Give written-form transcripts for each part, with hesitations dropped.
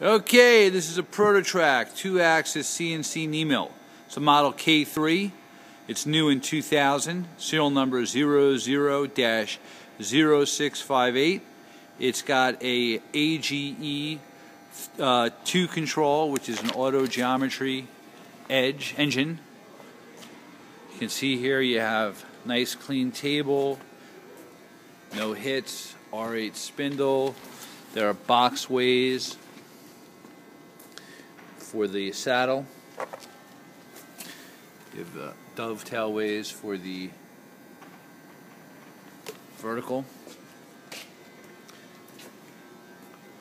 Okay, this is a Proto-Trak 2-axis CNC knee mill. It's a model K3. It's new in 2000. Serial number 00-0658. It's got a AGE 2 control, which is an auto geometry engine. You can see here you have nice clean table, no hits, R8 spindle. There are box ways for the saddle. You have the dovetail ways for the vertical.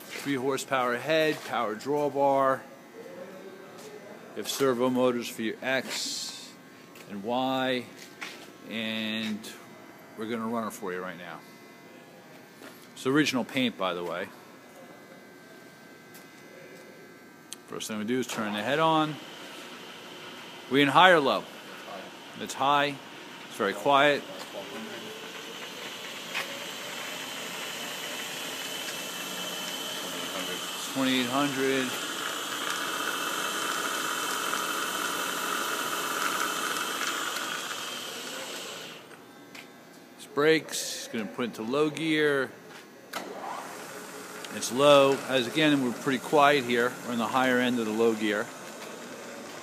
3 horsepower head, power drawbar. You have servo motors for your X and Y, and we're going to run it for you right now. It's original paint, by the way. First thing we do is turn the head on. We in high or low? It's high. It's very quiet. It's 2800. This brakes. It's going to put it into low gear. It's low. As again, we're pretty quiet here. We're in the higher end of the low gear.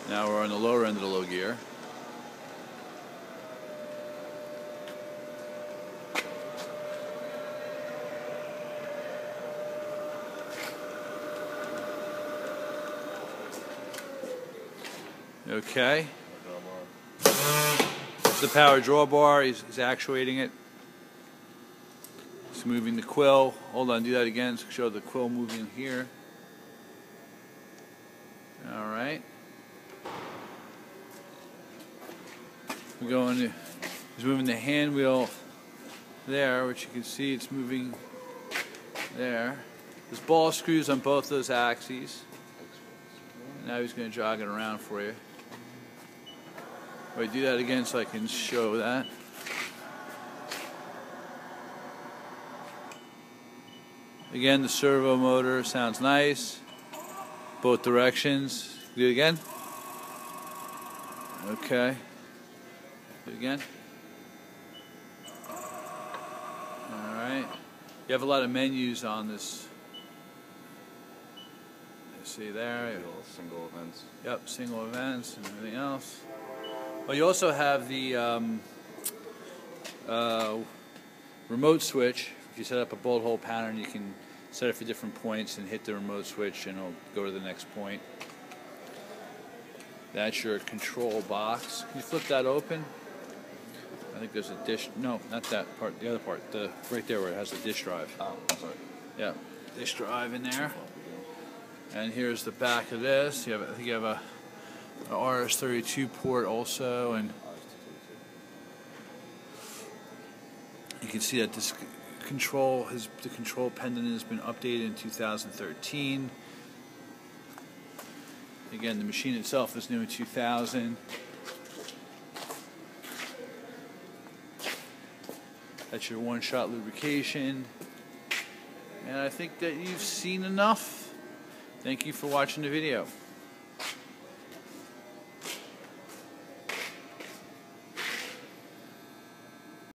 Now we're on the lower end of the low gear. Okay. It's the power drawbar. He's actuating it. It's moving the quill. Hold on, do that again. So show the quill moving here. All right. We're going to, he's moving the hand wheel there, which you can see it's moving there. There's ball screws on both those axes. Now he's going to jog it around for you. Wait, do that again so I can show that. Again, the servo motor sounds nice. Both directions. Do it again. Okay. Do it again. Alright. You have a lot of menus on this. You see there. Single events. Yep, single events and everything else. Well, you also have the remote switch. If you set up a bolt hole pattern, you can set it for different points and hit the remote switch and it'll go to the next point. That's your control box. Can you flip that open? I think there's a dish. No, not that part. The other part. Right there where it has the disk drive. Oh, sorry. Yeah, disk drive in there. And here's the back of this. I think you have a RS-32 port also, and you can see that this the control pendant has been updated in 2013. Again, the machine itself is new in 2000. That's your one-shot lubrication. And I think that you've seen enough. Thank you for watching the video.